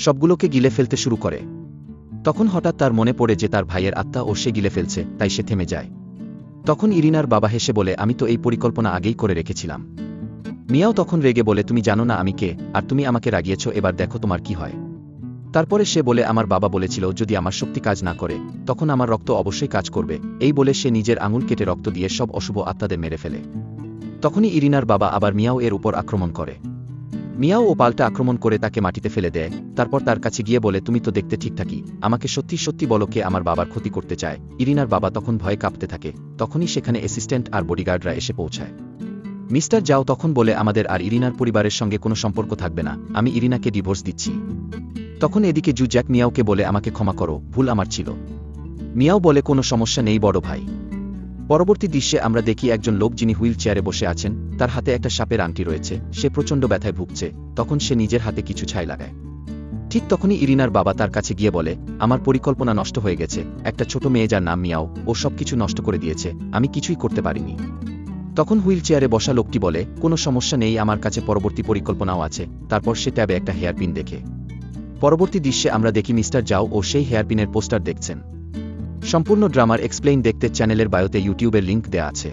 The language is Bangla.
সবগুলোকে গিলে ফেলতে শুরু করে। তখন হঠাৎ তার মনে পড়ে যে তার ভাইয়ের আত্মা ও সে গিলে ফেলছে, তাই সে থেমে যায়। তখন ইরিনার বাবা হেসে বলে, আমি তো এই পরিকল্পনা আগেই করে রেখেছিলাম। মিয়াও তখন রেগে বলে, তুমি জানো না আমি কে, আর তুমি আমাকে রাগিয়েছ, এবার দেখো তোমার কি হয়। তারপরে সে বলে, আমার বাবা বলেছিল যদি আমার শক্তি কাজ না করে তখন আমার রক্ত অবশ্যই কাজ করবে। এই বলে সে নিজের আঙুল কেটে রক্ত দিয়ে সব অশুভ আত্মাদের মেরে ফেলে। তখনই ইরিনার বাবা আবার মিয়াও এর উপর আক্রমণ করে। মিয়াও ও পাল্টা আক্রমণ করে তাকে মাটিতে ফেলে দেয়। তারপর তার কাছে গিয়ে বলে, তুমি তো দেখতে ঠিকঠাকই, আমাকে সত্যি সত্যি বলো কে আমার বাবার ক্ষতি করতে চায়। ইরিনার বাবা তখন ভয়ে কাঁপতে থাকে। তখনই সেখানে অ্যাসিস্ট্যান্ট আর বডিগার্ডরা এসে পৌঁছায়। মিস্টার জাও তখন বলে, আমাদের আর ইরিনার পরিবারের সঙ্গে কোনো সম্পর্ক থাকবে না, আমি ইরিনাকে ডিভোর্স দিচ্ছি। তখন এদিকে জু জ্যাক মিয়াওকে বলে, আমাকে ক্ষমা করো, ভুল আমার ছিল। মিয়াও বলে, কোনো সমস্যা নেই বড় ভাই। পরবর্তী দৃশ্যে আমরা দেখি একজন লোক যিনি হুইল চেয়ারে বসে আছেন, তার হাতে একটা সাপের আংটি রয়েছে, সে প্রচণ্ড ব্যথায় ভুগছে। তখন সে নিজের হাতে কিছু ছাই লাগায়। ঠিক তখনই ইরিনার বাবা তার কাছে গিয়ে বলে, আমার পরিকল্পনা নষ্ট হয়ে গেছে, একটা ছোট মেয়ে যার নাম মিয়াও, ও সবকিছু নষ্ট করে দিয়েছে, আমি কিছুই করতে পারিনি। তখন হুইল চেয়ারে বসা লোকটি বলে, কোনো সমস্যা নেই, আমার কাছে পরবর্তী পরিকল্পনাও আছে। তারপর সে ট্যাবে একটা হেয়ারপিন দেখে। পরবর্তী দৃশ্যে আমরা দেখি মিস্টার জাও ও সেই হেয়ারপিনের পোস্টার দেখছেন। সম্পূর্ণ ড্রামার এক্সপ্লেইন দেখতে চ্যানেলের বায়োতে ইউটিউবের লিংক দেয়া আছে।